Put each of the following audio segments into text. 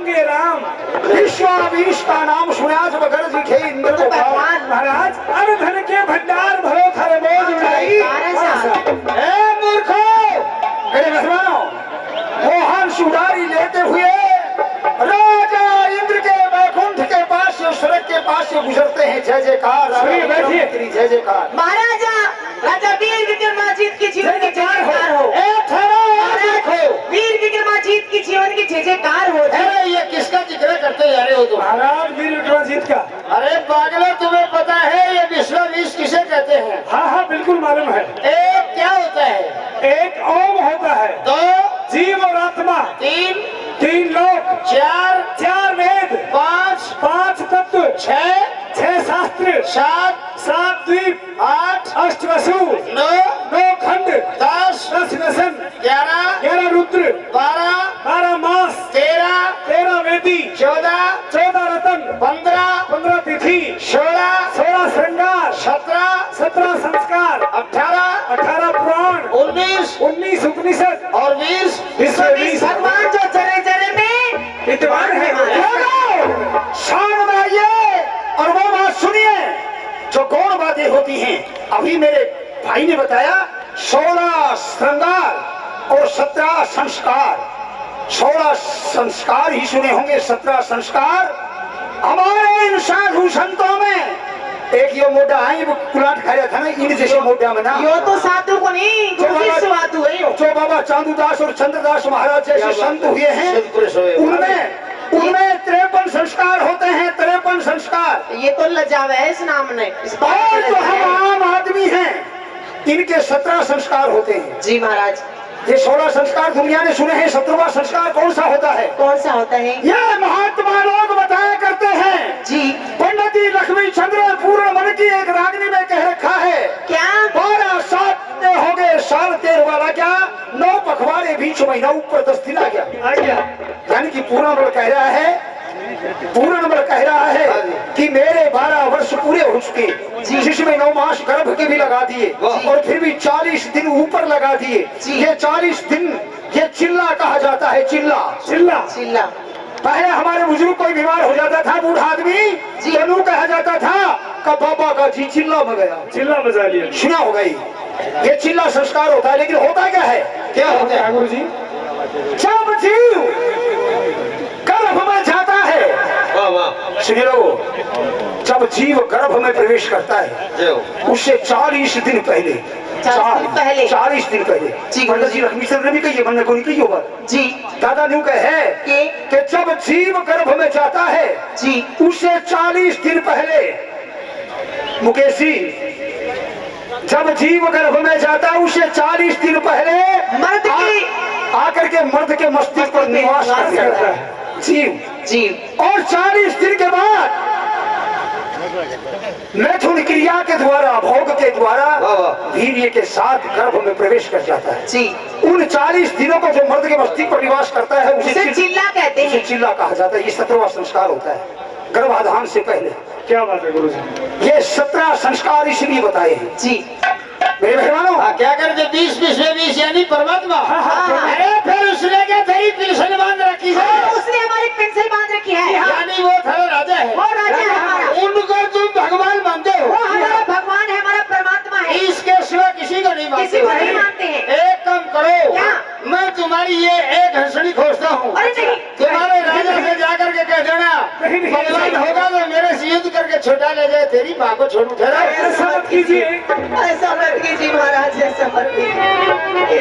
होंगे राम। विश्वामीश का नाम सुना जब गरज उठे इंद्र को भगवान महाराज अरे धन के भंडार भरो थारे बोझ उठाई। ए मूर्खो, मेरे मेहमानों, मोहन सुधारी लेते हुए राजा इंद्र के वैकुंठ के पास से स्वर्ग के पास से गुजरते हैं। जय जयकार, बैठिए। जय जयकार। महाराजा राजा वीर विक्रमाजीत की जीवन की जय जयकार हो। वीर विक्रमाजीत की जीवन की जय जयकार हो। अरे ये किसका जिक्र करते जा रहे हो तुम? महाराज वीर विक्रमाजीत का। अरे पागलो, तुम्हें पता है ये विश्वामीश किसे कहते हैं? हाँ हाँ बिल्कुल मालूम है। एक क्या होता है? एक ओम होता है, दो जीव और आत्मा, तीन लोक, चार वेद, पांच तत्व, छह शास्त्र, सात द्वीप, अष्ट वसु, नौ खंड, 10 व्यसन, 11 रुद्र, 12 मास, 13 वेदी, 14 रतन, 15 तिथि, 16 श्रृंगार, 17 संस्कार, 18 पुराण, 19 उपनिषद और 20 भगवान जो जरे जरे में विद्वान है। शान मारिए और वो बात सुनिए जो गौण बातें होती हैं। अभी मेरे भाई ने बताया 16 श्रृंगार और 17 संस्कार। 16 संस्कार ही सुने होंगे, 17 संस्कार। हमारे इन साधु संतों में एक ये मोटा है, वो कुलाट खाया था ना, इन जैसे मोटा में ना। यो तो साधु को नहीं, साधु है यो। जो बाबा चांदूदास और चंद्रदास महाराज जैसे संत हुए हैं, उनमें 53 संस्कार होते हैं। 53 संस्कार। ये तो लजावे है इस नाम ने। इस और जो हम आम आदमी हैं, इनके 17 संस्कार होते हैं। जी महाराज। ये 16 संस्कार दुनिया ने सुने हैं। 17वां संस्कार कौन सा होता है? कौन सा होता है? ये महात्मा लोग बताया करते हैं जी। पंडित जी लक्ष्मी चंद्र पूर्ण मन की एक रागनी में कह रखा है क्या? 12 7 हो गए साल 13 वाला क्या, 9 पखवाड़े बीच महीना ऊपर 10 दिन आ गया। यानी कि पूर्ण बल कह रहा है, कि मेरे 12 वर्ष पूरे हो चुके, जिसमें 9 मास गर्भ के भी लगा दिए और फिर भी 40 दिन ऊपर लगा दिए। ये 40 दिन ये चिल्ला कहा जाता है। चिल्ला। पहले हमारे बुजुर्ग कोई बीमार हो जाता था, बूढ़ा आदमी, तो कहा जाता था कि बाबा का जी चिल्ला में गया, चिल्ला बजा लिया। सुना होगा ये चिल्ला संस्कार होता है। लेकिन होता क्या है? क्या होता है गुरु जी? जब जीव गर्भ में जाता है, सुनिए लोगों, जब जीव गर्भ में प्रवेश करता है उससे 40 दिन पहले 40 दिन पहले पंडित जी लक्ष्मी चंद्र ने भी कही, मन को नहीं कही होगा जी। दादा न्यू है कि जब जीव गर्भ में जाता है जी, उससे 40 दिन पहले, मुकेश जी, जब जीव गर्भ में जाता है उससे 40 दिन पहले मर्द की आकर के मर्द के मस्तिष्क पर निवास करता है जीव। और 40 दिन के बाद मैथुन क्रिया के द्वारा, भोग के द्वारा वीर्य के साथ गर्भ में प्रवेश कर जाता है जी। उन 40 दिनों को जो मर्द के मस्तिष्क पर निवास करता है उसे चिल्ला कहते हैं। चिल्ला कहा जाता है। ये 17वां संस्कार होता है गर्भाधान से पहले। क्या बात है गुरु जी? ये 17 संस्कार इसलिए बताए हैं जी। मेरे मेहमानों। क्या कर जो 20 यानी परमात्मा। अरे फिर उसने क्या तेरी पेंसिल बांध रखी है? उसने हमारी पेंसिल बांध रखी है। यानी वो था राजा है। वो राजा है हमारा। उनको तुम भगवान मानते हो? वो हमारा भगवान है, हमारा परमात्मा है। इसके सिवा किसी को नहीं मानते? किसी को नहीं मानते हैं। एक काम करो, क्या? मैं तुम्हारी ये एक हंसड़ी खोजता हूँ। अरे नहीं, तुम्हारे राजा से जाकर के कह देना भगवान होगा तो मेरे से युद्ध करके छोटा ले जाए, तेरी माँ को छोड़ू। ऐसा मत कीजिए, ऐसा मत कीजिए महाराज, ऐसा मत कीजिए।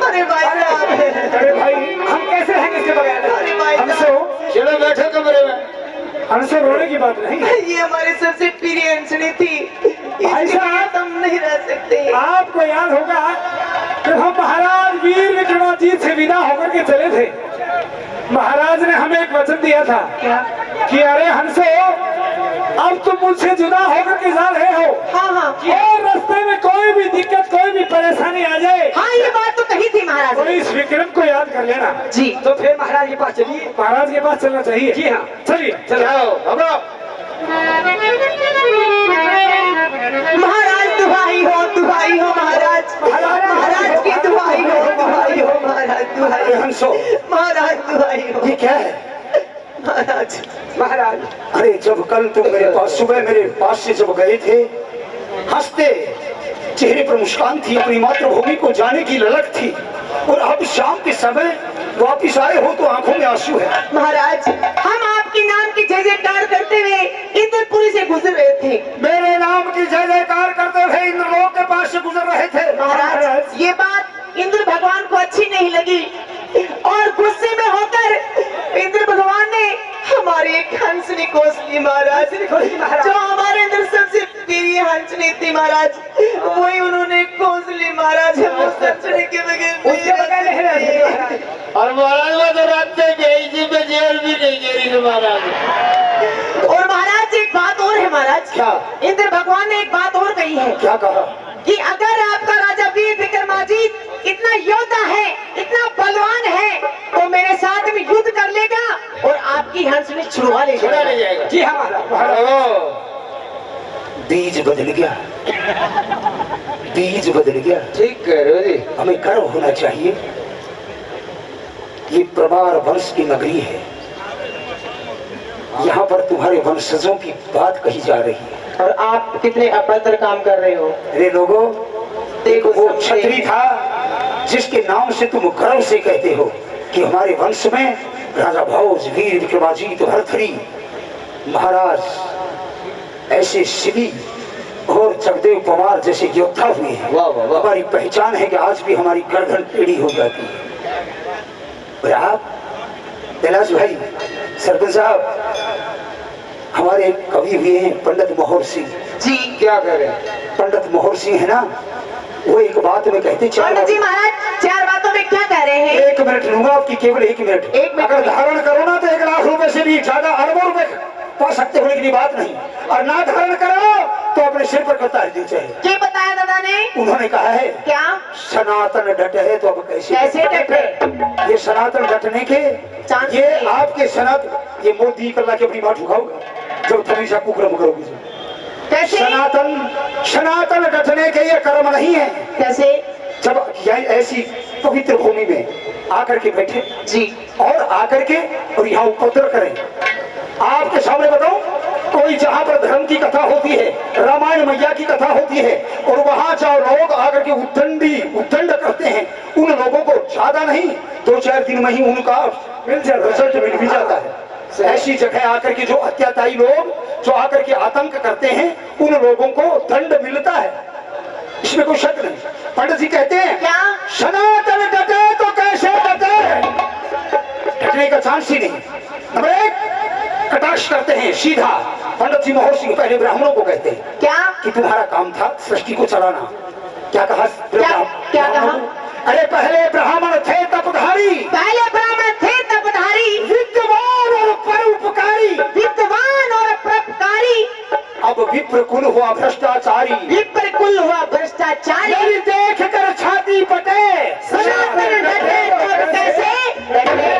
अरे भाई, अरे भाई हम कैसे रहेंगे इसके बगैर? अरे भाई चलो बैठो कमरे में। हमसे रोने की बात नहीं। ये हमारी सबसे प्रिय हंसड़ी थी, भाई साहब हम नहीं रह सकते। आपको याद होगा जब हम महाराज वीर विक्रमाजीत से विदा होकर के चले थे, महाराज ने हमें एक वचन दिया था कि अरे हंसो, अब तुम मुझसे जुदा होकर के जा रहे हो। हाँ। और रास्ते में कोई भी दिक्कत, कोई भी परेशानी आ जाए, हाँ ये बात तो कही थी महाराज। तो इस विक्रम को याद कर लेना जी। तो फिर महाराज के पास चलिए। महाराज के पास चलना चाहिए। जी हाँ, चलिए महाराज दुहाई हो महाराज, महाराज की दुहाई दुहाई हो महाराज, दुहाई अरे हंसो, महाराज, दुहाई हो ये क्या है? महाराज। महाराज अरे जब कल तुम मेरे पास सुबह मेरे पास से जब गए थे, हंसते चेहरे पर मुस्कान थी, अपनी मातृभूमि को जाने की ललक थी, और अब शाम के समय वापिस आए हो तो आंखों में आंसू है। महाराज, हम आपके नाम की जय जयकार करते हुए इंद्रपुरी से गुजर रहे थे। मेरे नाम की जय जयकार करते हुए इंद्रलोक के पास से गुजर रहे थे। महाराज, ये बात इंद्र भगवान को अच्छी नहीं लगी और गुस्से में होकर इंद्र भगवान ने हमारी एक हंसनी कोस ली महाराज, जो हमारे अंदर सबसे प्रिय हंसनी थी महाराज, वही उन्होंने कोस ली महाराज। हम उस हंसनी के बगैर और महाराज वो तो रात में गई थी, मैं जेल भी नहीं गई महाराज। और महाराज एक बात और है महाराज, क्या? इंद्र भगवान ने एक बात और कही है क्या कहा? कि अगर आपका राजा वीर विक्रमाजीत इतना योद्धा है, इतना बलवान है, तो मेरे साथ में युद्ध कर लेगा और आपकी हंसनी छुड़वा ले छुड़ा ले जाएगा। जी हाँ महाराज। ओ, बीज बदल गया, बीज बदल गया। ठीक कह रहे हो जी। हमें गर्व होना चाहिए, ये प्रवार वंश की नगरी है, यहाँ पर तुम्हारे वंशजों की बात कही जा रही है। और आप कितने अभद्र काम कर रहे हो। अरे लोगों, देखो वो सब क्षत्रिय था जिसके नाम से तुम गर्व से कहते हो कि हमारे वंश में राजा भोज, वीर विक्रमाजीत, भरथरी महाराज ऐसे शिवी और जगदेव पवार जैसे योद्धा हुए हैं। वाह वाह वाह। हमारी पहचान है कि आज भी हमारी गर्दन टेढ़ी हो जाती है। और आप कैलाश भाई, सरपंच साहब, हमारे एक कवि हुए हैं पंडित मोहर सिंह जी। क्या करें? पंडित मोहर सिंह है ना, वो एक बात में कहते पंडित जी महाराज, चार बातों में क्या कह रहे हैं। 1 मिनट लूंगा आपकी, केवल 1 मिनट। एक मिनट। अगर धारण करो ना तो 1 लाख रुपए से भी ज्यादा अरबों रुपए पा सकते हो, लेकिन ये बात नहीं। और ना धारण करो तो अपने सिर पर करता दी चाहिए। क्या बताया दादा ने? उन्होंने कहा है क्या? सनातन डटे है तो अब कैसे डटे? ये सनातन डटने के, चांद ये के। आपके सनातन, ये मोदी कल्ला के अपनी बात उठाओगा जब हमेशा कुकर्म करोगे जो। कैसे? सनातन डटने के ये कर्म नहीं है। कैसे? जब ऐसी पवित्र भूमि में आकर के बैठे जी। और आकर के और यहाँ उपद्रव करें। आपके सामने बताऊं, कोई जहाँ पर धर्म की कथा होती है, रामायण मैया की कथा होती है, और वहां जाओ लोग आकर के उद्दंड करते हैं, उन लोगों को ज्यादा नहीं 2-4 दिन में ही उनका रिजल्ट मिल भी जाता है। ऐसी जगह आकर के जो अत्याचारी लोग जो आकर के आतंक करते हैं, उन लोगों को दंड मिलता है, इसमें कोई शक नहीं। पंडित जी कहते हैं क्या? सनातन डटे तो कैसे डटे, डटने का चांस ही नहीं। नंबर 1, कटाक्ष करते हैं सीधा। पंडित जी मोहर सिंह पहले ब्राह्मणों को कहते हैं क्या? कि तुम्हारा काम था सृष्टि को चलाना। क्या कहा? क्या कहा? अरे पहले ब्राह्मण थे तपधारी, पहले ब्राह्मण थे तपधारी, विद्वान और परोपकारी, विद्वान और परोपकारी, अब विप्र कुल हुआ भ्रष्टाचारी, विप्र कुल हुआ भ्रष्टाचारी। मेरी देख कर छाती पटे, सनातन डटे तो कैसे डटे?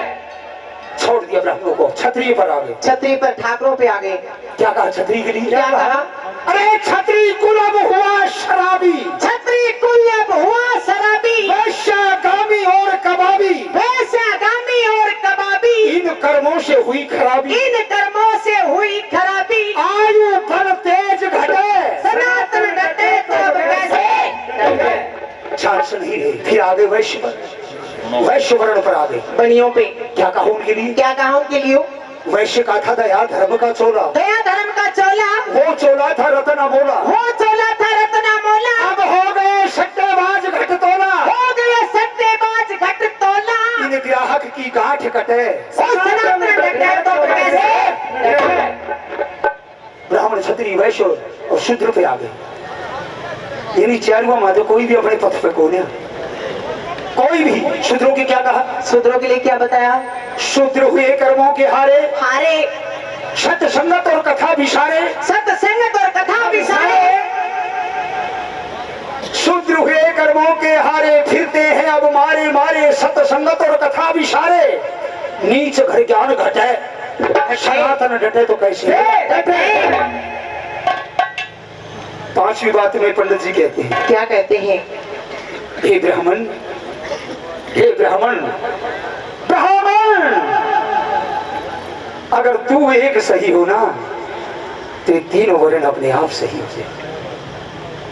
छोड़ दिया ब्राह्मणों को, क्षत्रिय पर आ गए। छतरी पर ठाकरों पे आ गए। क्या कहा क्षत्रिय के लिए? क्या कहा? अरे क्षत्रिय कुल अब हुआ शराबी, छतरी कुल अब हुआ शराबी, वैश्यागामी और कबाबी, वैश्यागामी और कबाबी, इन कर्मों से हुई खराबी, इन कर्मों से हुई खराबी। आयु बल तेज घटे, सनातन डटे तो अब कैसे डटे? चांस नहीं रही। फिर आगे वैश्य वर्ण पर आ गए। बनियों पे क्या कहा उनके लिए? क्या कहा उनके लिए? वैश्य का था दया धर्म का चोला, दया धर्म का चोला, वो चोला था रतन अमोला, वो चोला था रत्ना मोला, अब हो गए सट्टेबाज घट तोला, हो गए सट्टेबाज घट तोला। इन ग्राहक की गांठ कटे, सनातन डटे तो कैसे डटे? ब्राह्मण क्षत्रिय वैश्य और शूद्र पे आ गए। यानी चारों माधो कोई भी अपने पथ पे कोने, कोई भी। शूद्रों के क्या कहा? शूद्रों के लिए क्या बताया? शूद्र हुए कर्मों के हारे, हारे सत संगत और कथा विसारे, सत्संगत और कथा विसारे, शूद्र हुए कर्मों के हारे, फिरते हैं अब मारे मारे, सत्संगत और कथा विसारे, नीच घर ज्ञान घटे, सनातन डटे तो कैसे डटे? 5वीं बात में पंडित जी कहते हैं, क्या कहते हैं? हे ब्राह्मण, हे ब्राह्मण, ब्राह्मण, अगर तू एक सही हो ना तो तीनों वर्ण अपने आप सही हो जाए।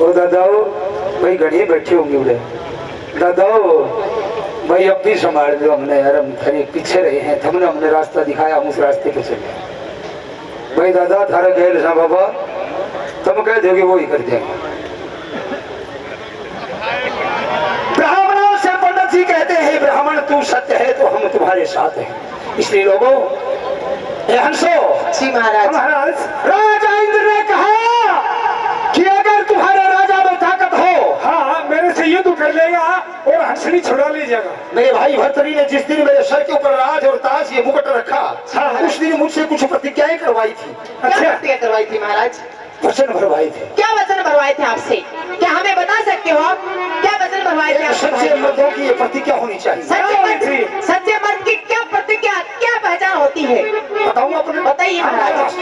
ओ दादाओ, भाई घड़िए बैठे होंगे उड़े। दादाओ भाई अब भी संभाल लो हमने यार, हम थोड़े पीछे रहे हैं, तुमने हमने रास्ता दिखाया, हम उस रास्ते पे चले। भाई दादा थारा गैल सा बाबा, तुम कह दोगे वो ही कर देंगे। ब्राह्मणों से पंडित जी कहते हैं ब्राह्मण तू सत्य है तो हम तुम्हारे साथ हैं। इसलिए लोगों, हे हंसो। जी महाराज। महाराज राजा इंद्र ने कहा कि अगर तुम्हारे राजा में ताकत हो, हाँ मेरे से युद्ध कर लेगा और हंसनी छुड़ा लीजिएगा। मेरे भाई भर्तरी ने जिस दिन मेरे सर के ऊपर राज और ताज ये मुकुट रखा, हाँ। उस दिन मुझसे कुछ प्रतिज्ञाएं करवाई थी, क्या अच्छा प्रतिज्ञा करवाई थी महाराज? वचन भरवाए थे। क्या वचन भरवाए थे आपसे? क्या हमें बता सकते हो आप? क्या वचन भरवाए थे आपसे? सच्चे मर्दों की ये प्रतिज्ञा होनी चाहिए। सच्चे मर्द की क्या प्रतिज्ञा, क्या पहचान होती है? बताऊंगा अपने। बताइए महाराज।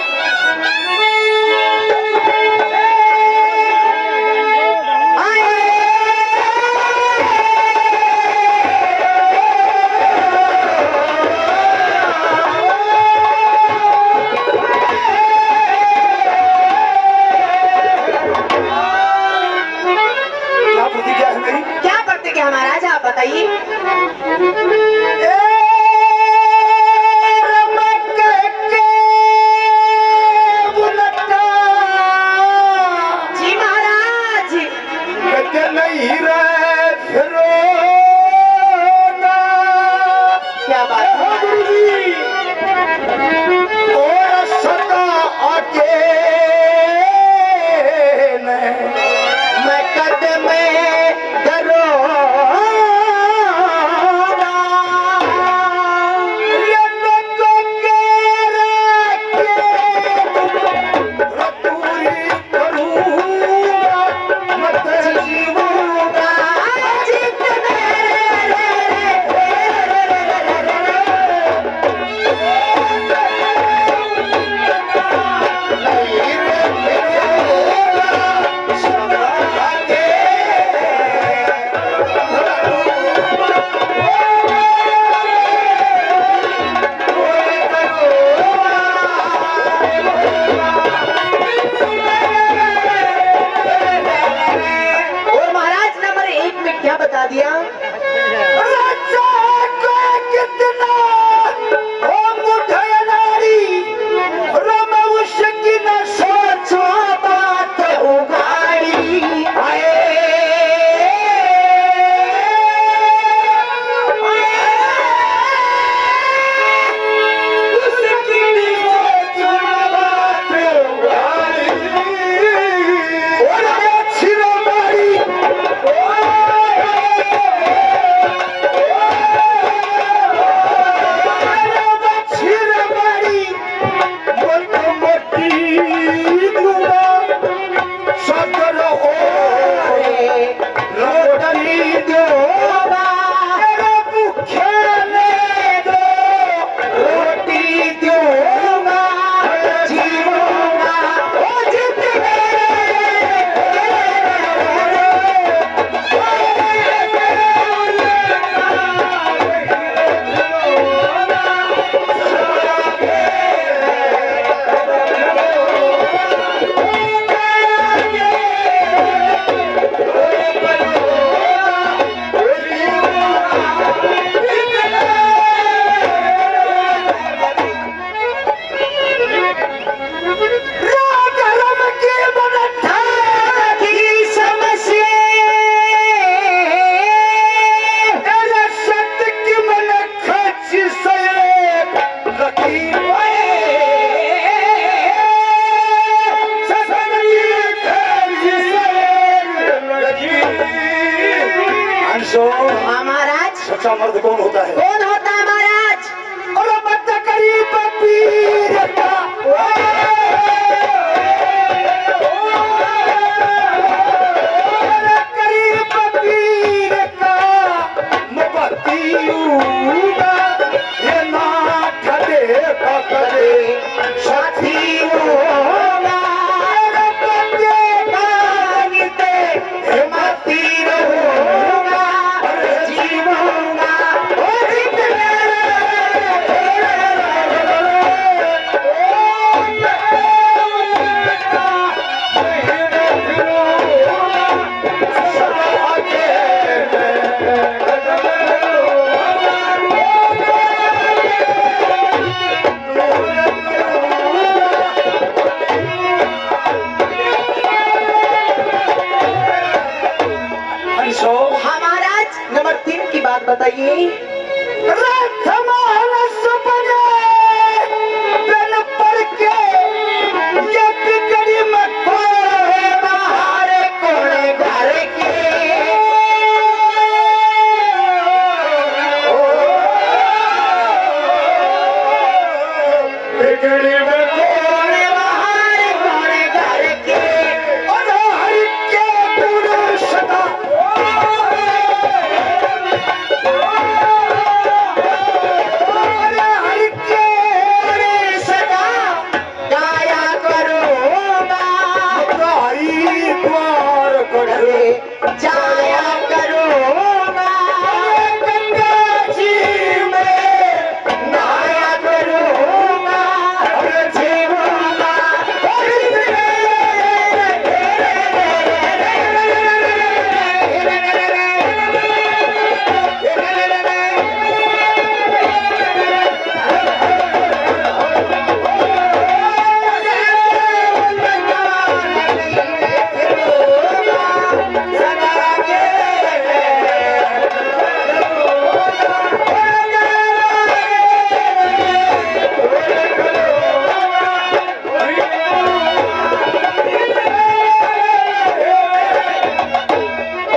क्या प्रतिज्ञा है मेरी? क्या प्रतिज्ञा महाराज, आप बताइए। जी महाराज। क्या बात है महाराज? मैं कदम नहीं गरीब कौन बाहर कौन घर के और हर के पूरे सदा हर के पूरे सदा गाया करूँगा हरी द्वार करे जाया करूँगा गंगा जी में नहाया करूँगा जीऊँगा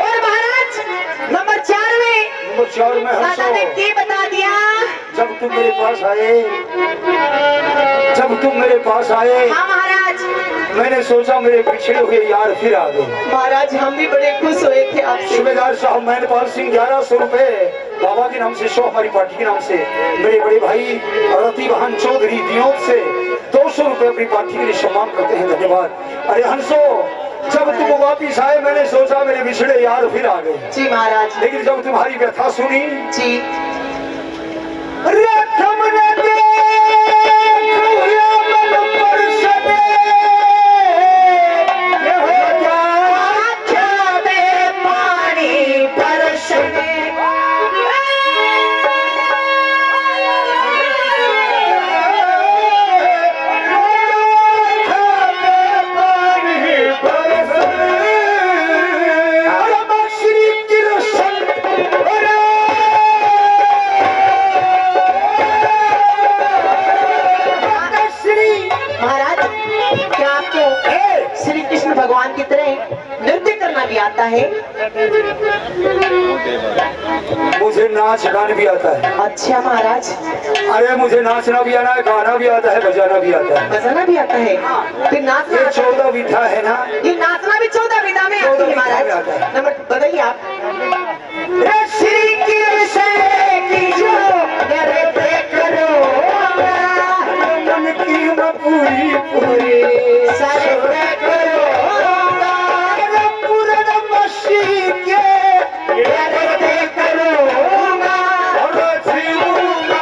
और महाराज नंबर 4 में चार में दादा ने हंसो की बता दिया। जब तुम मेरे पास आए जब तुम मेरे पास आए हाँ महाराज, मैंने सोचा मेरे पिछड़े हुए यार फिर आ गए। महाराज हम भी बड़े खुश हुए थे आपसे। सूबेदार साहब महनपाल सिंह 1100 रुपए बाबा के नाम से, शो हमारी पार्टी के नाम से, मेरे बड़े भाई रति बहन चौधरी दियों से 200 रुपए अपनी पार्टी के लिए सम्मान करते हैं। धन्यवाद। अरे हंसो, जब तुम वापिस आए मैंने सोचा मेरे बिछड़े यार फिर आ गए, जी महाराज। लेकिन जब तुम्हारी व्यथा सुनी जी आँखों में पानी बरसने महाराज, क्या आपको श्री कृष्ण भगवान की तरह नृत्य करना भी आता है? मुझे नाच गाना भी आता है। अच्छा महाराज, अरे मुझे नाचना भी आना है, गाना भी आता है, बजाना भी आता है। बजाना भी आता है, फिर नाचना ये आता है। 14 विधा है ना, ये नाचना भी 14 विधा में 14 आती है विधा में महाराज। आता है। नंबर बताइए आप। श्री कृष्ण की जो नृत्य करूँगा, मन की मैं पूरी पूरी सर्व करूँगा, पूर्णमसी के नृत्य करूँगा, और जीऊंगा।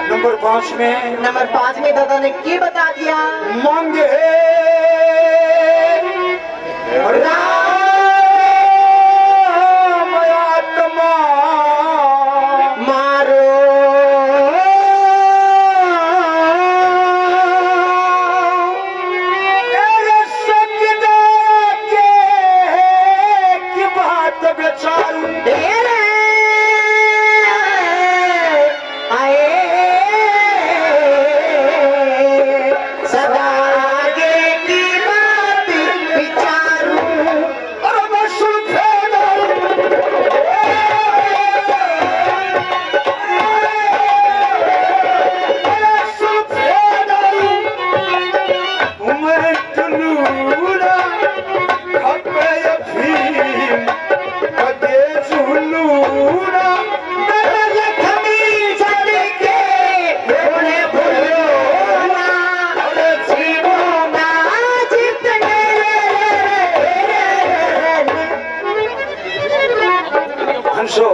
नंबर 5 में नंबर 5 में दादा ने क्या बता दिया? मांगे राम आत्मा मारो तेरे सजदा के की बात बेचारू तेरे आए सदा आगे की बात विचारूं। और मशहूर फेदर मैं टुलूना खपे अफीम कदे झुलूना लखमी चढ़ के उन्हें भूलो ना, जीवूंगा जितने हंसो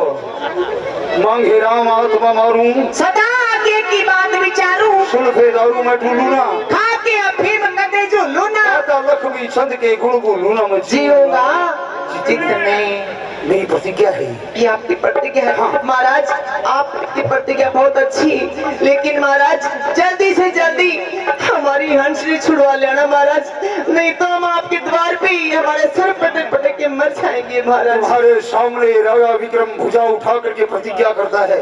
मांगे राम आत्मा मारूं सदा आगे की बात विचारूं। सुल्फे दारू मैं टुलूना खा के अफीम कदे झूलूं ना, दादा लक्ष्मी छंद के गुण बोलूना मैं जीऊंगा जितने। मेरी प्रतिज्ञा है। ये आपकी प्रतिज्ञा है। हाँ। महाराज आपकी प्रतिज्ञा बहुत अच्छी, लेकिन महाराज जल्दी से जल्दी हमारी हंसली छुड़वा लेना महाराज, नहीं तो हम आपके द्वार पे ही हमारे सर पटक पटक के मर जाएंगे महाराज। तुम्हारे सामने राजा विक्रम भुजा उठा करके प्रतिज्ञा करता है,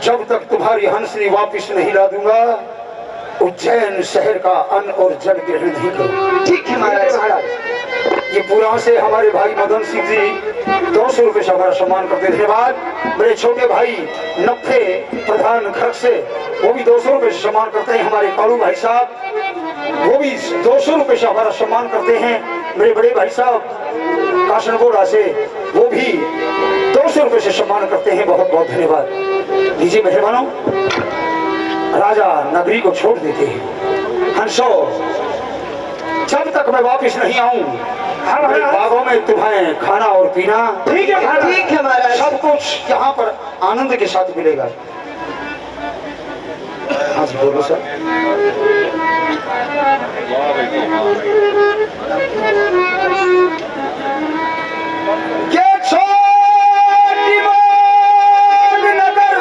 जब तक तुम्हारी हंसनी वापिस नहीं ला दूंगा उज्जैन शहर का अन्न और जल ग्रहण नहीं करूं। ठीक है महाराज। ये पूरा से हमारे भाई मदन सिंह जी 200 रुपए से हमारा सम्मान करते थे। बाद मेरे छोटे भाई नफे प्रधान खर्च से वो भी 200 रुपए से सम्मान करते हैं। हमारे कालू भाई साहब वो भी 200 रुपए से हमारा सम्मान करते हैं। मेरे बड़े भाई साहब काशनगोड़ा से वो भी 200 रुपए से सम्मान करते हैं। बहुत बहुत धन्यवाद। लीजिए मेहरबानों, राजा नगरी को छोड़ देते हैं। हंसो, जब तक मैं वापस नहीं आऊं हमारे बागों में तुम्हें खाना और पीना ठीक है महाराज। ठीक है महाराज। सब कुछ यहाँ पर आनंद के साथ मिलेगा। हाँ जी बोलो सर। ये छोटी मोटी नगर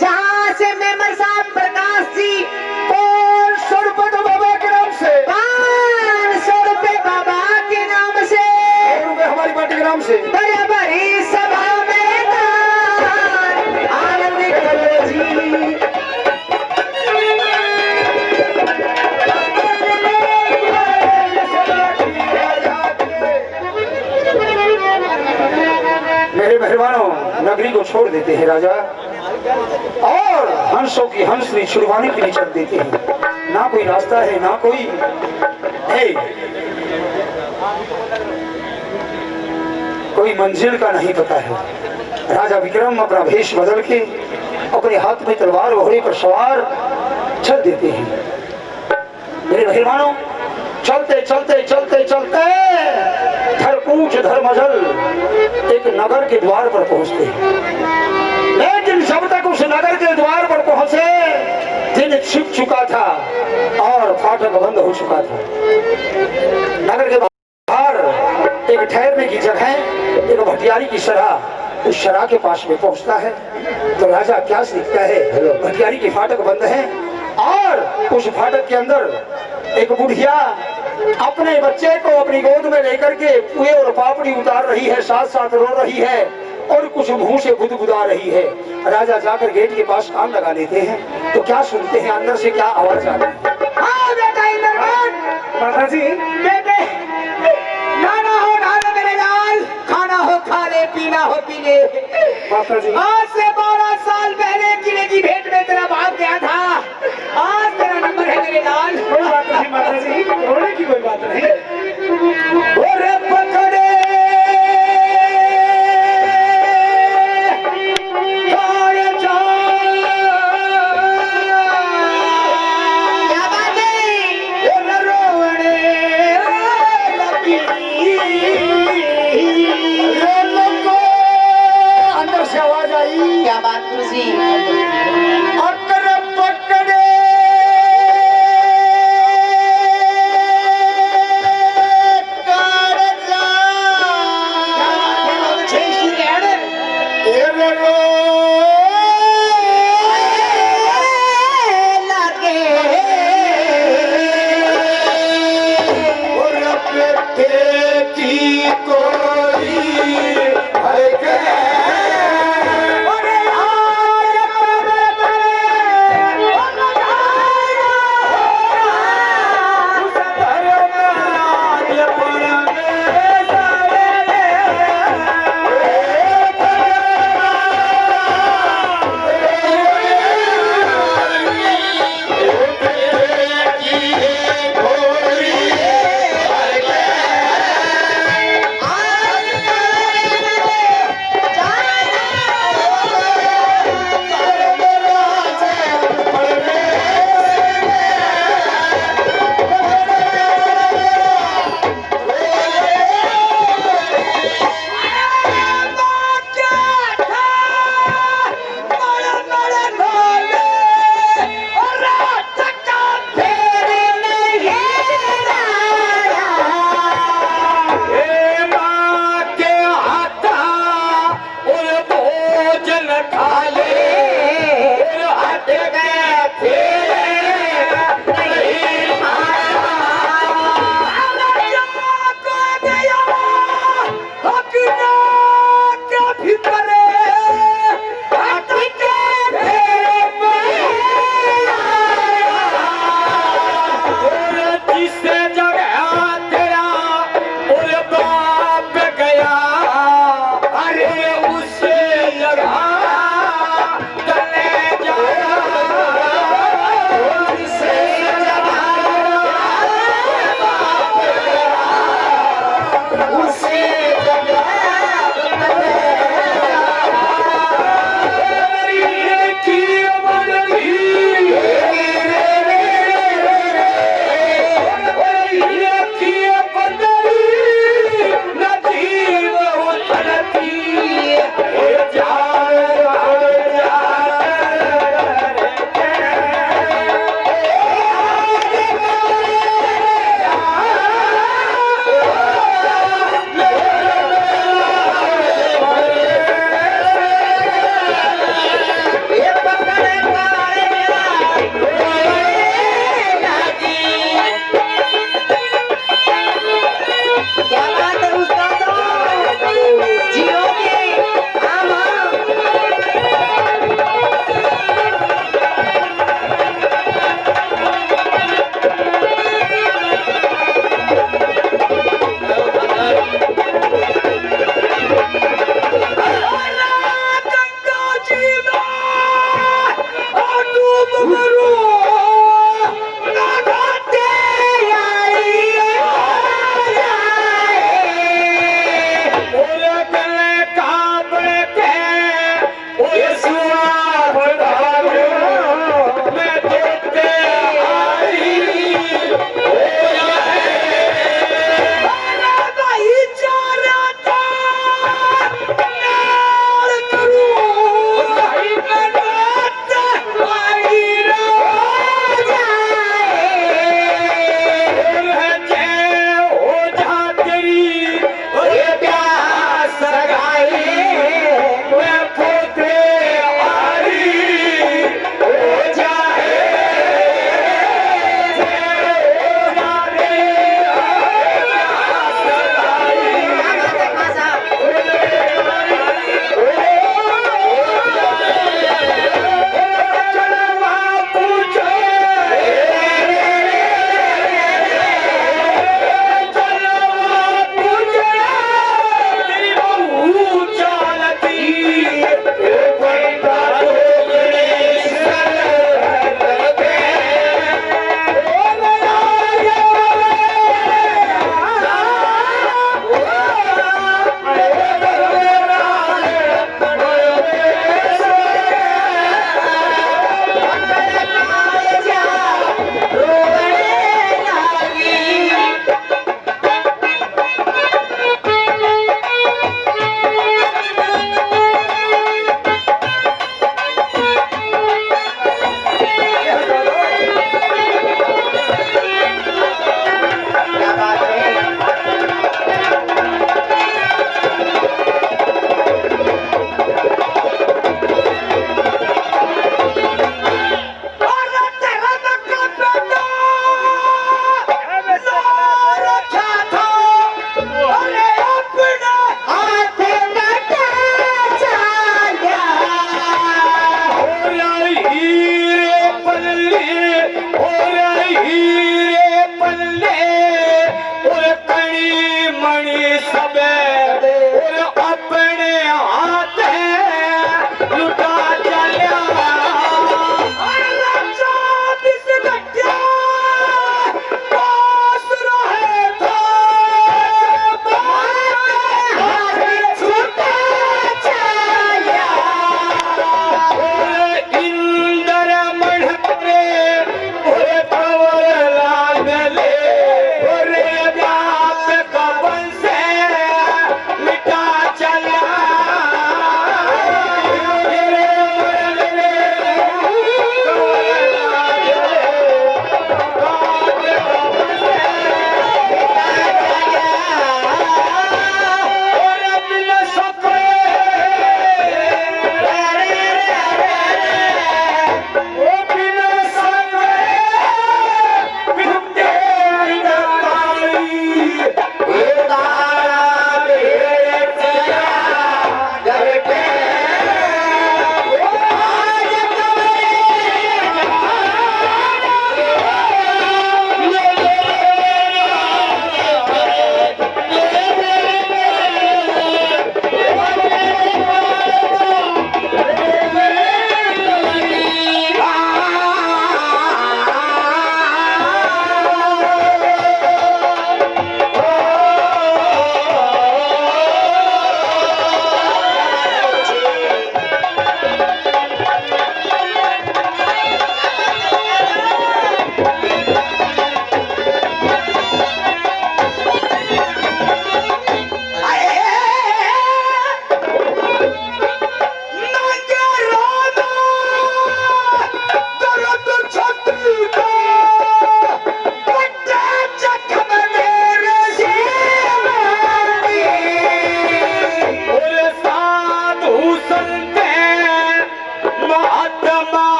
जहाँ से मेंबर साहब प्रकाश जी 500 रुपए तो बाबा के नाम से 500 रुपए बाबा के नाम से रुपए हमारी पार्टी के नाम से बड़ी सभा में दान आनंद करो जी। मेरे मेहरबानों, नगरी को छोड़ देते हैं राजा और हंसों की हंसनी छुड़वाने के लिए चल देते हैं। ना कोई रास्ता है ना कोई कोई मंजिल का नहीं पता है। राजा विक्रम अपना भेष बदल के अपने हाथ में तलवार घोड़े पर सवार चल देते हैं। मेरे मेहरबानों, चलते चलते चलते चलते धरकूच धर्मजल एक नगर के द्वार पर पहुंचते हैं। लेकिन जब तक उस नगर के द्वार पर पहुंचे दिन छिप चुका था और फाटक बंद हो चुका था। नगर के बाहर एक ठहरने की जगह एक भटियारी की सराह, उस सराह के पास में पहुंचता है तो राजा क्या सीखता है, भटियारी की फाटक बंद है और उस फाटक के अंदर एक बुढ़िया अपने बच्चे को अपनी गोद में लेकर के पुए और पापड़ी उतार रही है, साथ साथ रो रही है और कुछ मुंह से गुदगुदा रही है। राजा जाकर गेट के पास कान लगा लेते हैं तो क्या सुनते हैं, अंदर से क्या आवाज आ रही है। हाँ बेटा इंद्रमान, माता जी बेटे नाना हो नाना मेरे लाल, खाना हो खा ले, पीना हो पी ले। माता जी आज से 12 साल पहले किले की भेंट में तेरा बाप गया था, आज तेरा नंबर है मेरे लाल। कोई बात नहीं माता जी, रोने की कोई बात नहीं। ओरे पकड़े क्या बात है? अंदर से आवाज आई, क्या बात गुरुजी? अकर पकड़े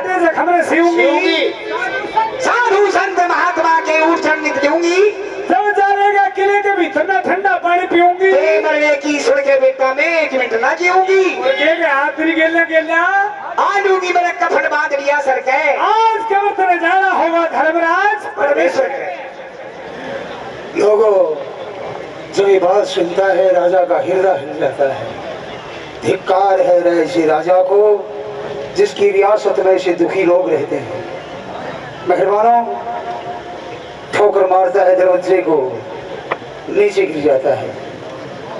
घाटे जख्म में सियूंगी, साधु संत महात्मा के ऊर्जन नित दूंगी, जब जाएगा किले के भीतर ना ठंडा पानी पीऊंगी, मरने की सुन के बेटा में 1 मिनट ना जीऊंगी, हाथरी गेल्या आलूगी मैंने कफन बांध लिया सर के, आज कब तेरे जाना होगा धर्मराज परमेश्वर के। लोगों, जब ये बात सुनता है राजा का हृदय हिल जाता है। धिक्कार है ऐसे राजा को जिसकी रियासत में ऐसे दुखी लोग रहते हैं। मेहरबानों, ठोकर मारता है दरवाजे को, नीचे गिर जाता है।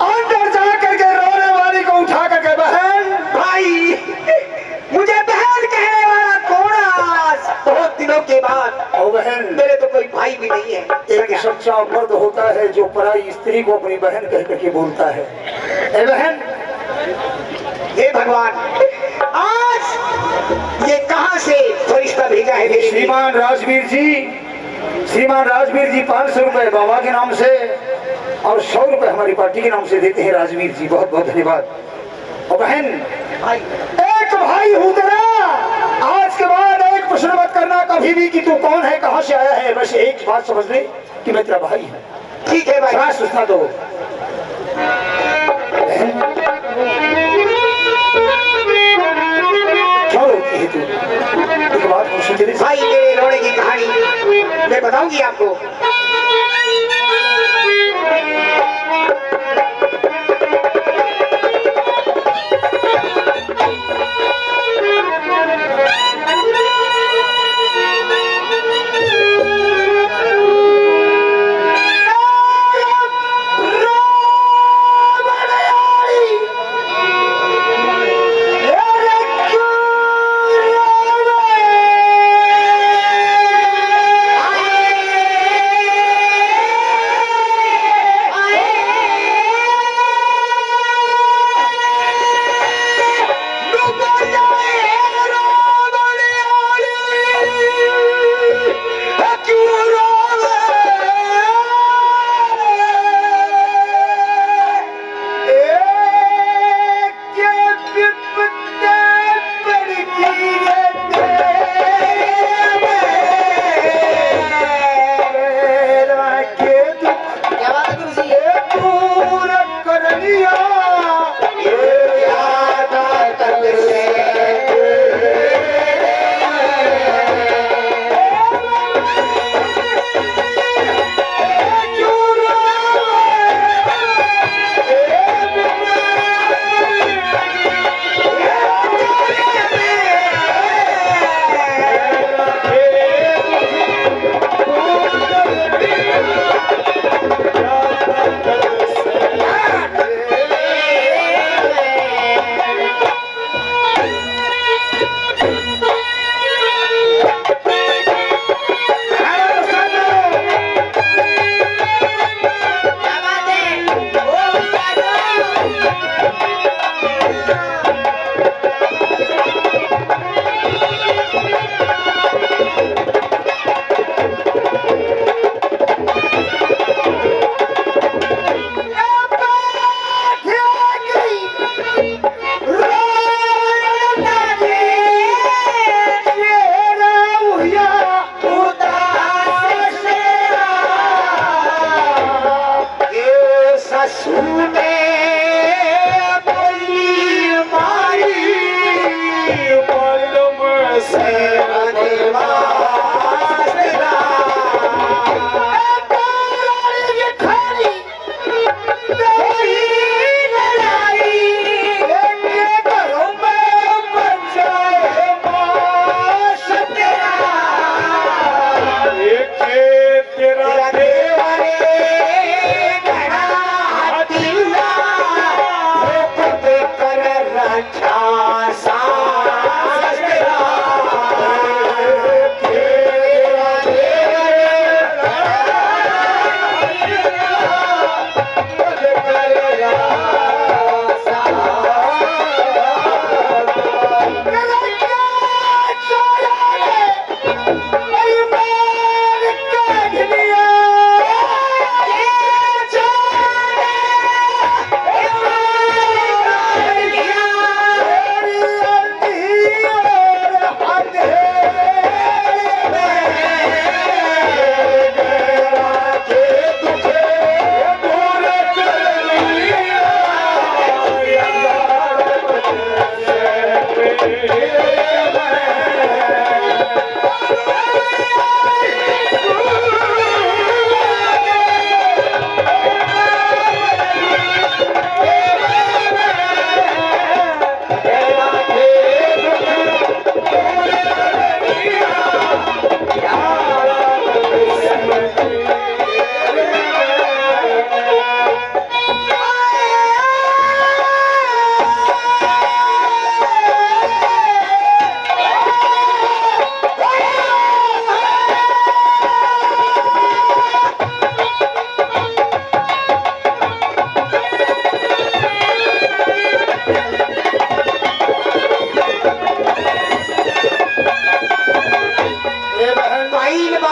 अंदर जा करके रोने वाली को उठा करके, बहन भाई मुझे बहन कहने वाला कौन आज? बहुत दिनों के बाद। और बहन, मेरे तो कोई भाई भी नहीं है। एक सच्चा मर्द होता है जो पराई स्त्री को अपनी बहन कह करके बोलता है। ए बहन, हे भगवान, आज ये कहां से फरिश्ता भेजा है मेरे लिए? श्रीमान राजवीर जी 500 रुपए बाबा के नाम से और 100 रुपए हमारी पार्टी के नाम से देते हैं। राजवीर जी, बहुत बहुत धन्यवाद। और बहन, एक भाई हूँ तेरा, आज के बाद एक प्रश्न मत करना कभी भी कि तू कौन है, कहां से आया है। बस एक बात समझ ले कि मैं तेरा भाई हूँ। ठीक है भाई। सूचना दो। क्यों रोती है तू? एक बात पूछूं तेरे से? भाई मेरे रोने की कहानी मैं बताऊंगी आपको।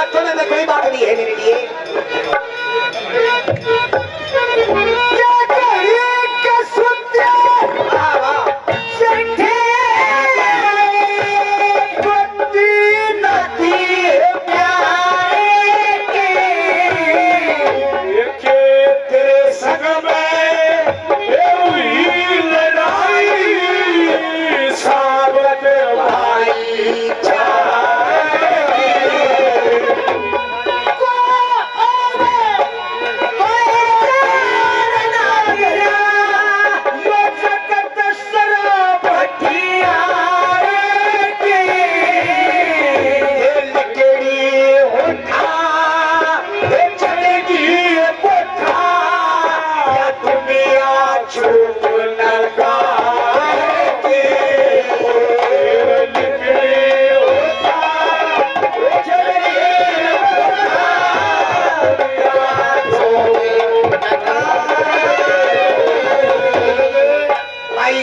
बातों में कोई बात नहीं है मेरे लिए। क्या करी के सुनते संठे बंदी नदी प्यारे के तेरे संग में हुई लड़ाई साबत भाई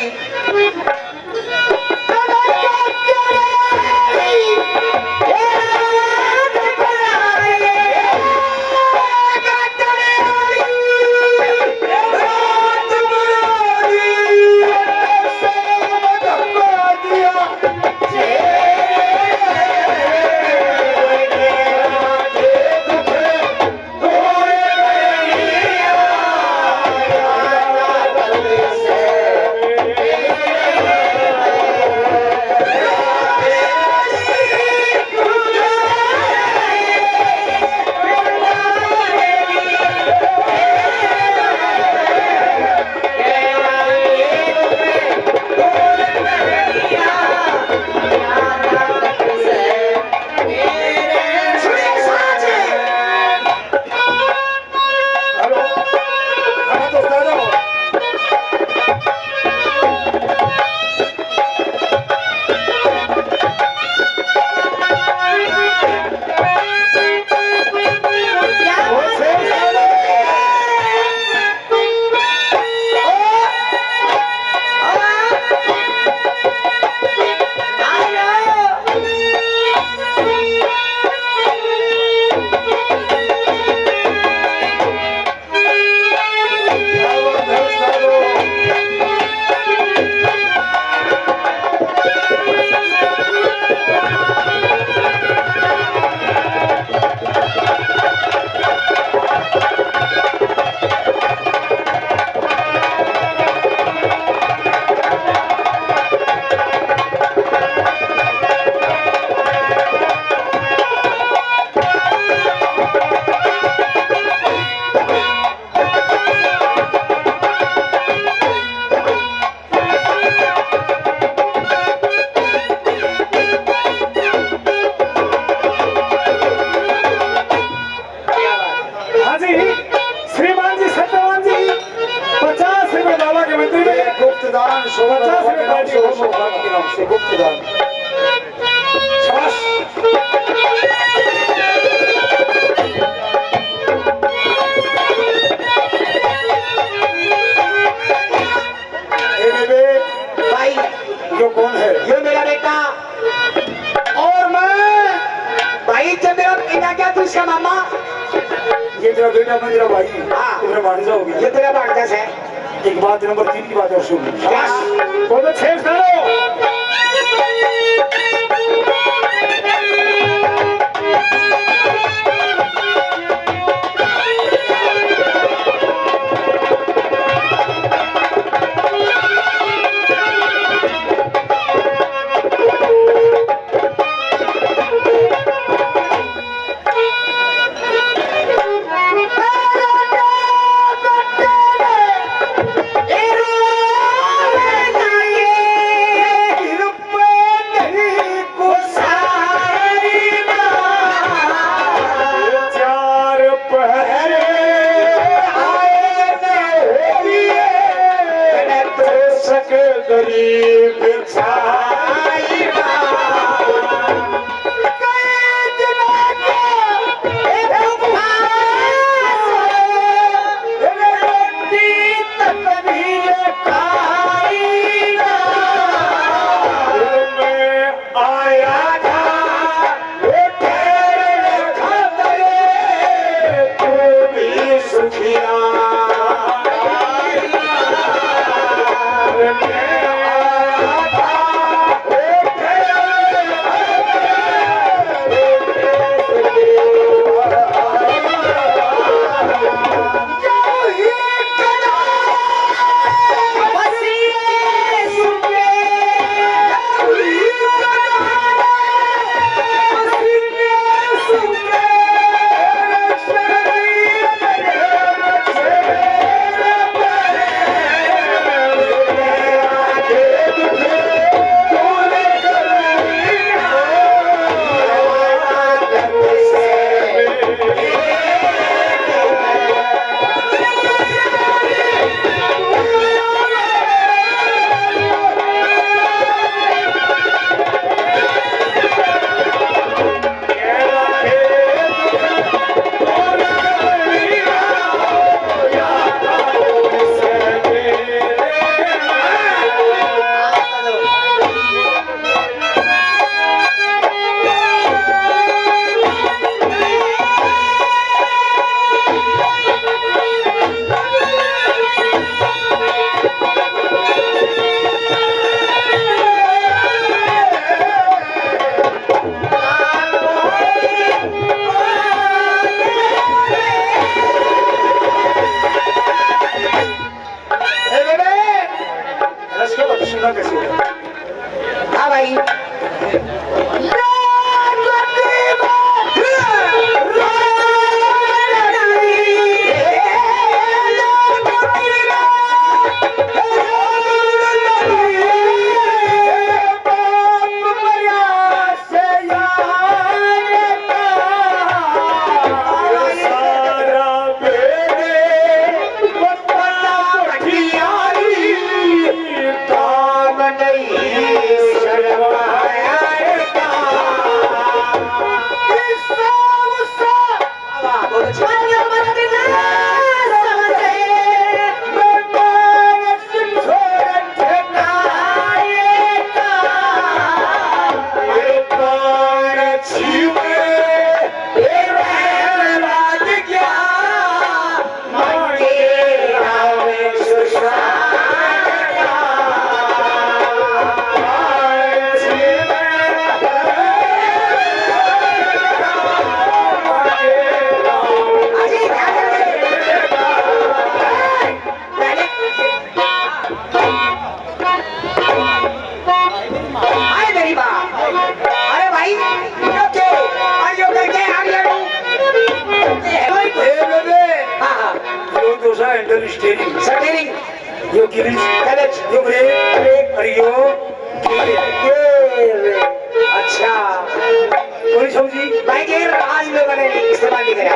गुप्तदान से गुप्तदान भाई ये कौन है? ये मेरा बेटा और मैं भाई जब मेरा बेटा क्या तू इसका मामा ये तेरा बेटा मैं तेरा भाई हाँ। तुम्हारा भांजा हो गया। ये तेरा बागदस है। एक बात नंबर 3 की बात और सुन। वो तो छेड़ करो। सुना कैसे? हाँ भाई। यो गिरीश, यो ब्रेक, और यो गियर। अच्छा कोई समझी? भाई गियर आज लोगों ने इस्तेमाल नहीं करा।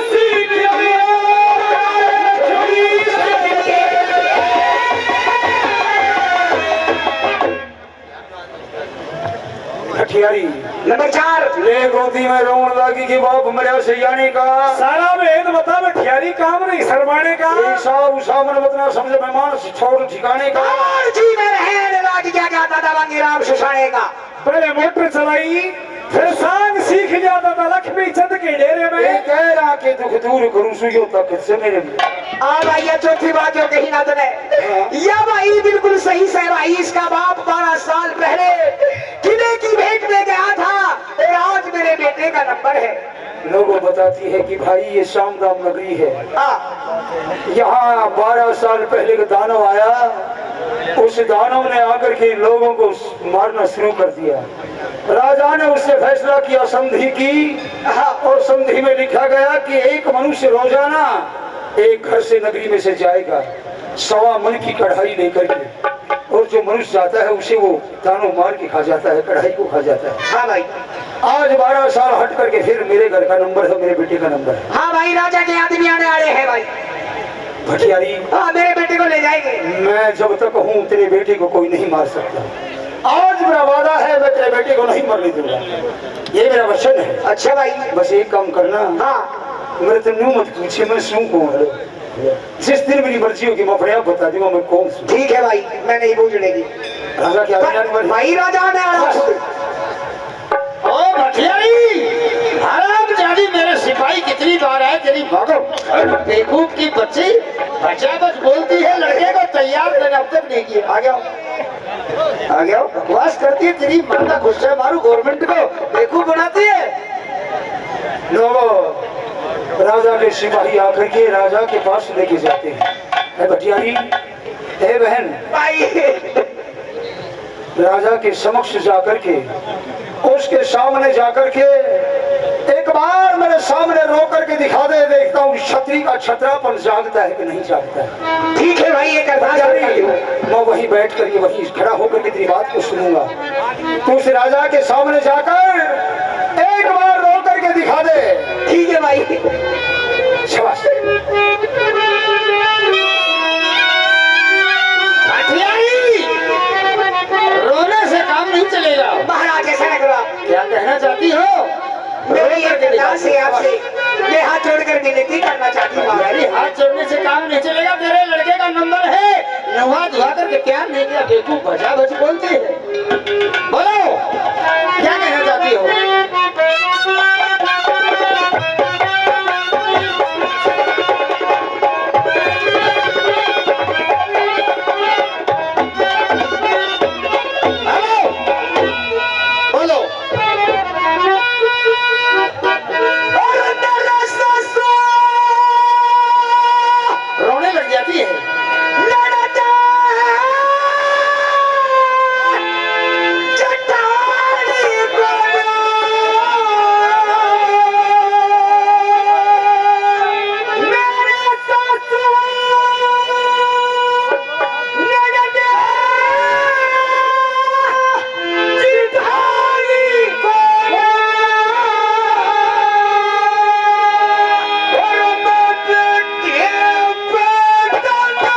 सीख गया ठठियारी नंबर 4 ले गोदी में रोन लागी कि बाप मरिया से जाने का सारा भेद बता ठियारी काम नहीं शर्माने का। ईसा उसा मन बतना समझ मेहमान छोड़ ठिकाने का। और जी में रहने लागी क्या जाता था बांगीराम सुसाने का। पहले मोटर चलाई फिर सांग सीख जाता था लक्ष्मी चंद के डेरे ये में। कह रहा कि दुख दूर करूं सुयो तक से मेरे में। भाई ये चौथी बात जो कही ना तूने या भाई बिल्कुल सही से भाई। इसका बाप 12 साल पहले किले की भेंट में गया था और आज मेरे बेटे का नंबर है। लोगों बताती है कि भाई ये शामदाम नगरी है। यहाँ 12 साल पहले का दानव आया। उस दानव ने आकर के लोगों को मारना शुरू कर दिया। राजा ने उससे फैसला किया, संधि की, और संधि में लिखा गया कि एक मनुष्य रोजाना एक घर से नगरी में से जाएगा 1.25 मन की कढ़ाई लेकर के, और जो मनुष्य जाता है उसे वो दानव मार के खा जाता है, कढ़ाई को खा जाता है। हाँ भाई। आज 12 साल हट करके फिर मेरे घर का नंबर है, मेरे बेटे का नंबर है। हाँ भाई राजा के आदमी आने वाले हैं भाई। भटियारी, हाँ मेरे बेटे को ले जाएंगे। मैं जब तक हूँ तेरे बेटे को कोई नहीं मार सकता। आज मेरा वादा है मैं तेरे बेटे को नहीं मरने दूंगा, ये मेरा वचन है। अच्छा भाई। बस एक काम करना, हाँ मेरे तो न्यू मत पूछे मैं सुन कौन है। जिस दिन मेरी मर्जी होगी मैं अपने आप बता दूंगा मैं कौन हूँ। ठीक है भाई, मैं नहीं पूछने की। राजा क्या भाई राजा ने ओ भटियारी, हराम जानी मेरे सिपाही कितनी बार है तेरी भागो बेवकूफ की बच्ची बच्चा बस बोलती है लड़के को तैयार मैंने अब तक नहीं किया। आ गया बकवास करती है तेरी माँ का गुस्सा मारू गवर्नमेंट को बेवकूफ बनाती है। लोगों, राजा के सिपाही आकर के राजा के पास लेके जाते हैं। भटियारी, हे बहन, राजा के समक्ष जाकर के उसके सामने जाकर के एक बार मेरे सामने रो करके दिखा दे, देखता हूँ क्षत्रिय का क्षत्रापन जागता है कि नहीं जागता है। ठीक है भाई, ये करता मैं वहीं बैठ करके वहीं खड़ा होकर के तेरी बात को सुनूंगा। तू उस राजा के सामने जाकर एक बार रो करके दिखा दे। ठीक है भाई। शाबाश। रोने से काम नहीं चलेगा। महाराज ऐसा लग रहा, क्या कहना चाहती हो? मेरे ये पिता से आपसे मैं हाथ जोड़कर विनती करना चाहती हूँ। मेरी हाथ जोड़ने से काम नहीं चलेगा। तेरे लड़के का नंबर है, नहा धुआ करके क्या नहीं किया बेवकूफ बचा बच बोलते हैं। बोलो क्या कहना चाहती हो? कहती है लड़ता चट्टानी को मेरे सासू लड़ते चिट्ठानी को और मत के पैदल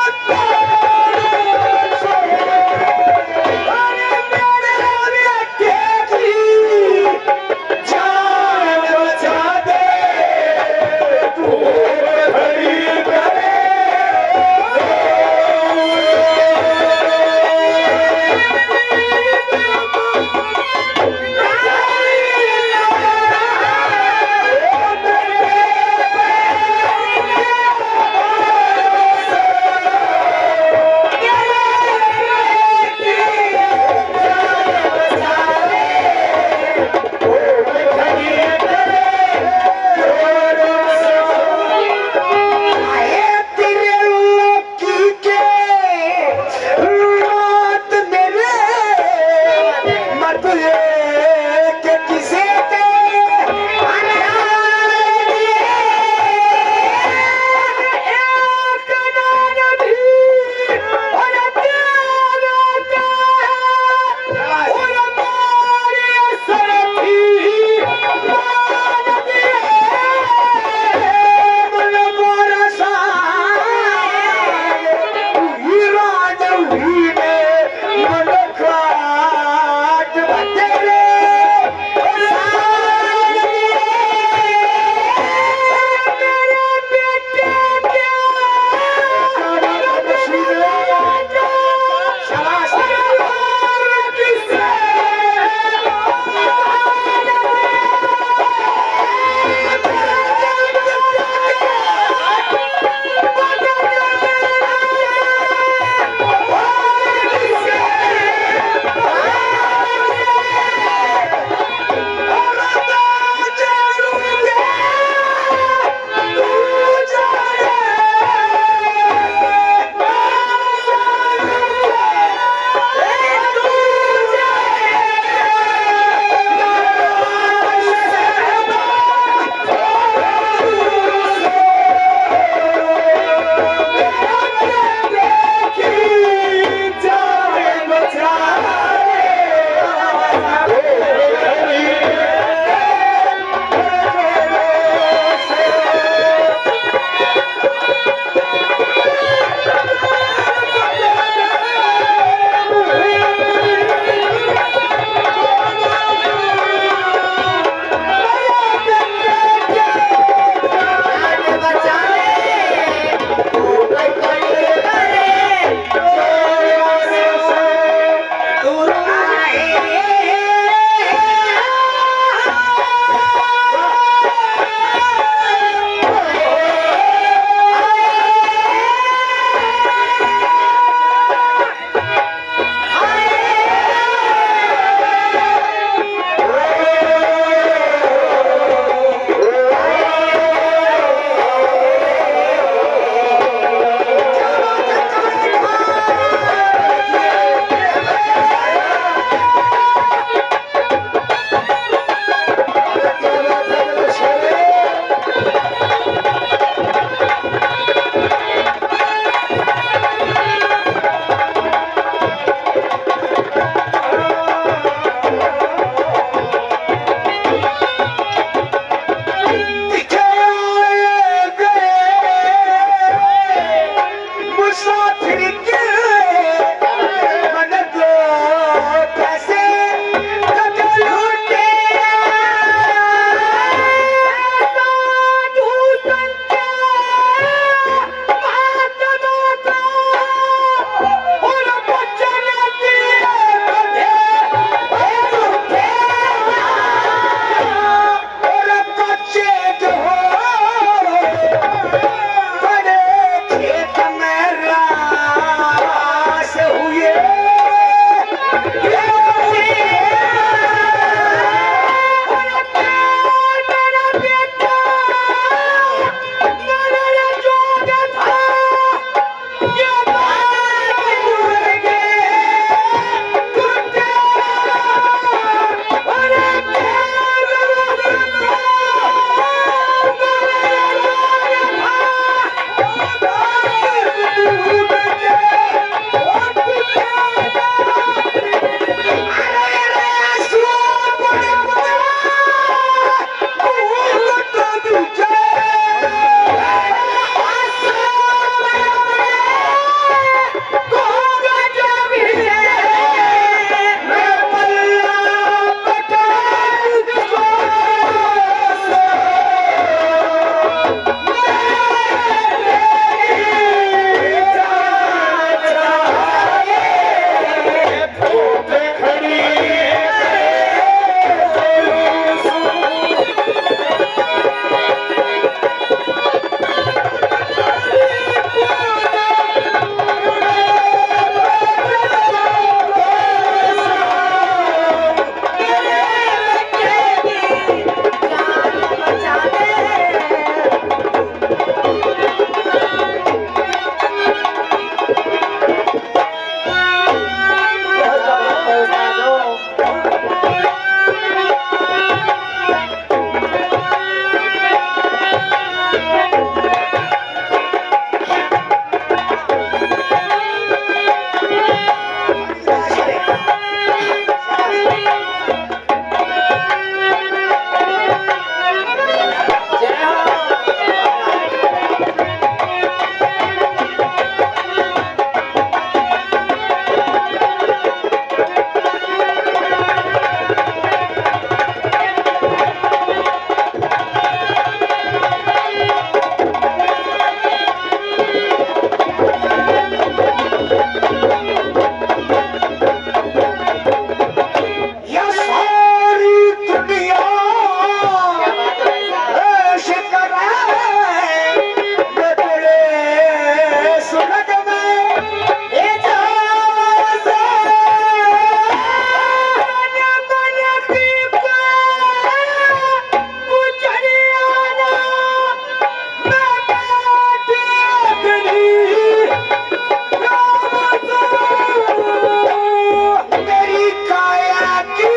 मेरी काया की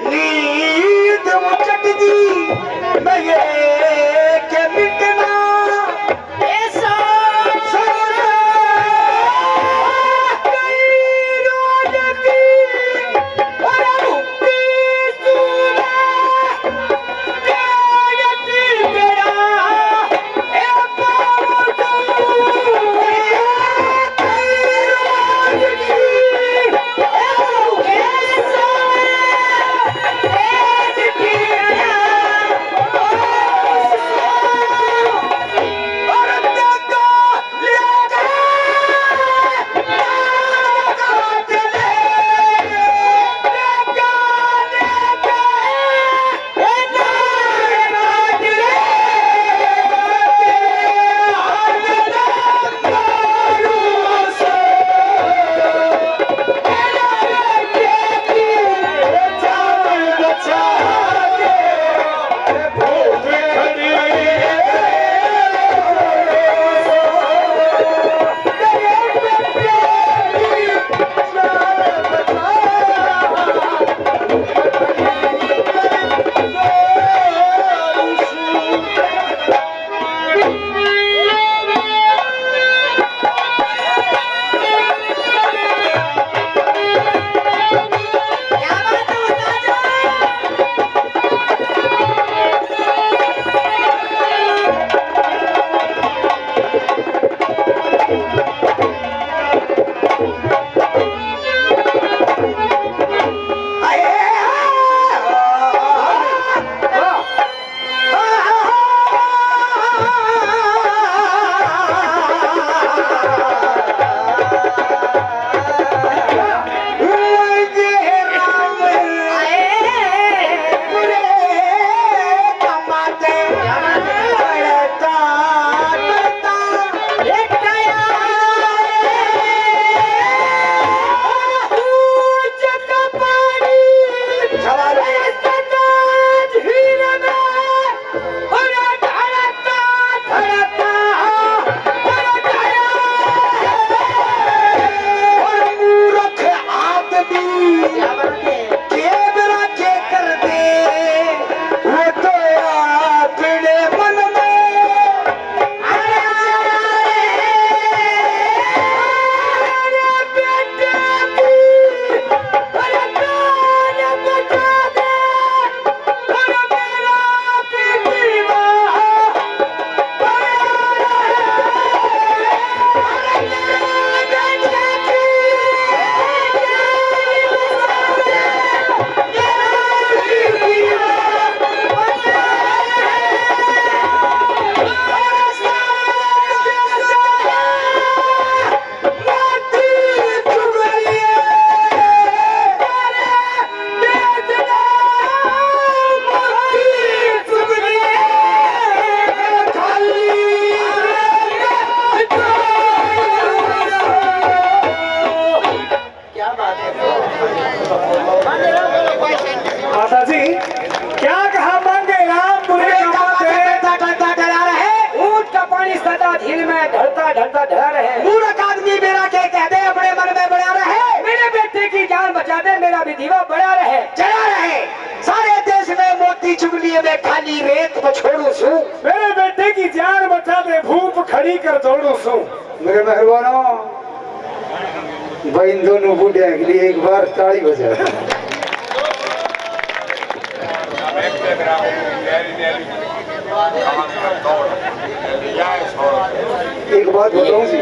नींद मुचट दी मैं ये के मिटना ऐसा सोना कई रोज की और मुक्ति सुना कायती तेरा ए बाबू कई रोज की माता जी क्या कहा मांगे राम बुरे डरा रहे ऊंट का पानी सदा झील में ढलता ढलता ढला रहे। मूर्ख आदमी मेरा के कहते अपने मन में बड़ा रहे मेरे बेटे की जान बचा दे, मेरा भी दीवा बड़ा रहे। चला रहे सारे देश में मोती चुगलिए में खाली रेत को छोड़ू सू मेरे बेटे की जान बचा दे, भूप खड़ी कर दौड़ू सू। मेरे मेहरबानों, भाई इन दोनों बूढ़े के लिए एक बार ताली बजा। एक बात बताऊं जी,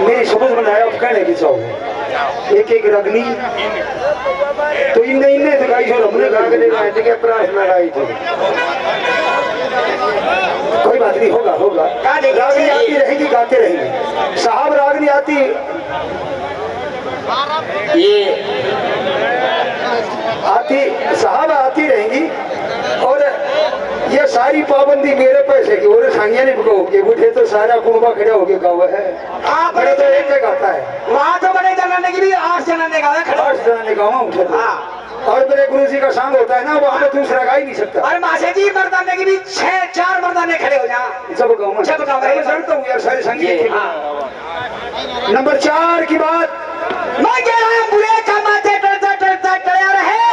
मेरी समझ में आया, आप कहने की चाहो एक एक रगनी तो इन्ने दिखाई और हमने के प्रास लगाई थी। कोई बात नहीं, होगा होगा। रागनी आती रहेगी, गाते रहेंगे। साहब रागनी आती साहब आती रहेंगी और ये सारी पाबंदी मेरे पैसे की और संज्ञा नहीं होगी। उठे तो सारा कुंबा खड़ा होके गाँव है। आप बड़े तो एक एक आता है, वहाँ तो बड़े जनाने की भी 8 जनाने का है 8 जनाने गाँव उठे। हाँ। और मेरे गुरु जी का सांग होता है ना, वहाँ पे दूसरा गा ही नहीं सकता। और मासे जी मर्दाने की भी करने खड़े हो जा। जब गाँव जब गाँव में जानता हूँ यार सारे संगीत। नंबर 4 की बात, मैं कह रहा हूँ बुरे का माथे टलता टलता टला रहे।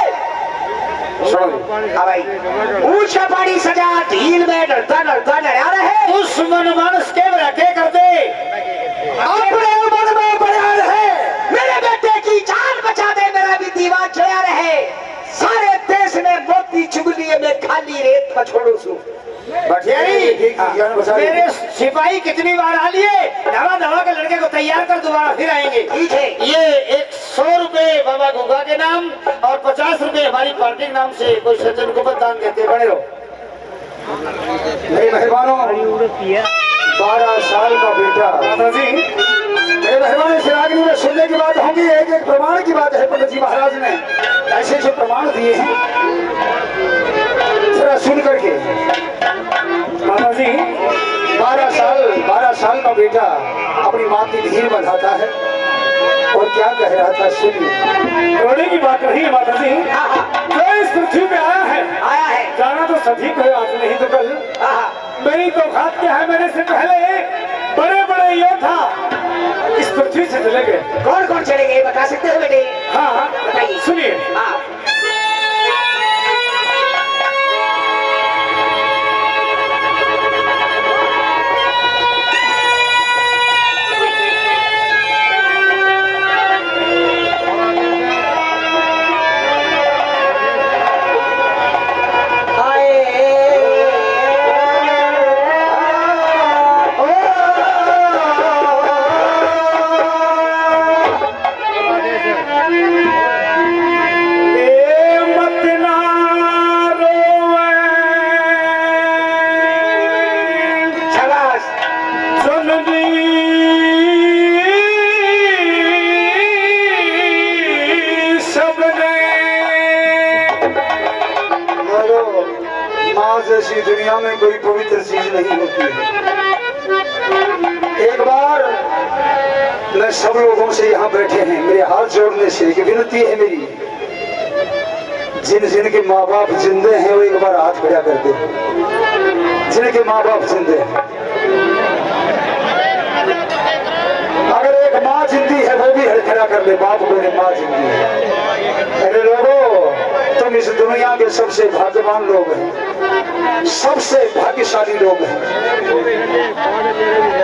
हाँ भाई, ऊंचा पानी सजा ढील में डरता डरता डरा रहे। उस मन मानस के रखे कर दे, अपने मन में बड़ा रहे। मेरे बेटे की जान बचा दे, मेरा भी दीवार चढ़ा रहे। सारे देश में मोती चुगली में खाली रेत का छोड़ो सू। भटियारी मेरे सिपाही कितनी बार आ लिए, दवा दवा के लड़के को तैयार कर दोबारा फिर आएंगे। ठीक है, ये 100 रुपए बाबा गुगा के नाम और 50 रुपए हमारी पार्टी के नाम से कोई सज्जन को दान देते। बड़े हो मेरे मेहमानों, 12 साल का बेटा। दादाजी मेरे मेहमान सिरागनी में सुनने की बात होगी, एक एक प्रमाण की बात है। पंडित जी महाराज ने ऐसे जो प्रमाण दिए हैं, जरा सुन करके। दादाजी 12 साल का बेटा अपनी माँ की धीर बंधाता है और क्या कह रहा था सुनिए। रोने की बात नहीं है माताजी, जो इस पृथ्वी पे आया है जाना तो सभी को है, आज नहीं तो कल। मेरी तो खात क्या है, मेरे से पहले बड़े बड़े योद्धा इस पृथ्वी से चले गए। कौन कौन चले गए बता सकते हो बेटे? हाँ बताइए। सुनिए, हाँ, माँ जैसी दुनिया में कोई पवित्र चीज नहीं होती है। एक बार मैं सब लोगों से यहाँ बैठे हैं, मेरे हाथ जोड़ने से एक विनती है मेरी, जिन जिनके माँ बाप जिंदे हैं वो एक बार हाथ खड़ा कर दे। जिनके माँ बाप जिंदे हैं, अगर एक माँ जिंदी है वो भी हाथ खड़ा कर ले। बाप को माँ जिंदी है। अरे लोगों, तुम इस दुनिया के सबसे भाग्यवान लोग हैं, सबसे भाग्यशाली लोग हैं।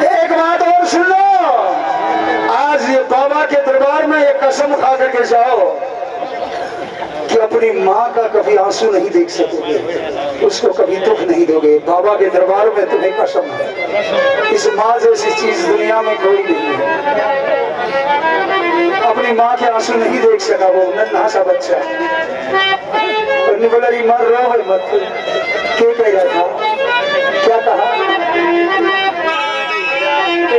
एक बात और सुन लो, आज ये बाबा के दरबार में एक कसम खा करके जाओ कि अपनी माँ का कभी आंसू नहीं देख सकोगे, उसको कभी दुख नहीं दोगे। बाबा के दरबार में तुम्हें कसम है, इस माँ जैसी चीज दुनिया में कोई नहीं है। अपनी माँ के आंसू नहीं देख सका वो नन्हा सा बच्चा। और बोला मर रो मत, क्यों कह रहा था, क्या कहा? ए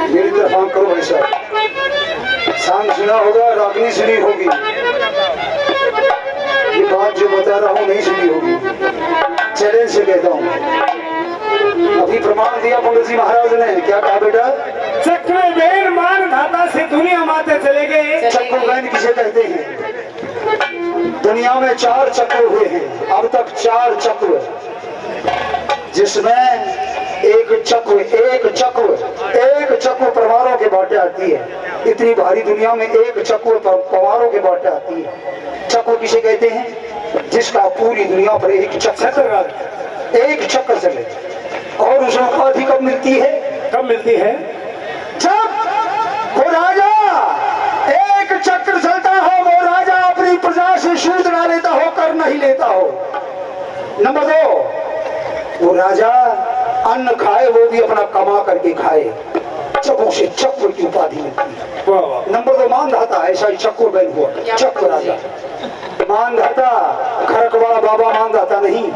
मेरी तरफ आंख करो भाई साहब। सांग सुना होगा, रागनी सुनी होगी, ये बात जो बता रहा हूँ नहीं सुनी होगी। चैलेंज से कहता हूँ, अभी प्रमाण दिया पंडित जी महाराज ने। क्या कहा बेटा? चक्र बेन मान धाता से दुनिया माते चले गए। चक्र बैन किसे कहते हैं? दुनिया में 4 चक्र हुए हैं अब तक, 4 चक्र, जिसमें एक चक्र परमाणु के बाटे आती है। इतनी भारी दुनिया में एक चक्र परमाणु के बाटे आती है। चक्र किसे कहते हैं? जिसका पूरी दुनिया पर एक चक्र चले। और उसमें उपाधि कब मिलती है? कब मिलती है? जब वो राजा एक चक्र चलता हो, वो राजा अपनी प्रजा से सूद ना लेता हो, कर नहीं लेता हो। नंबर 2, वो राजा अन्न खाए वो भी अपना कमा करके खाए, जब उसे चक्र की उपाधि मिलती है। नंबर 2 मानधाता, ऐसा ही चक्र बैन हुआ। चक्र राजा मानधाता, खरकवाड़ा बाबा मानधाता नहीं।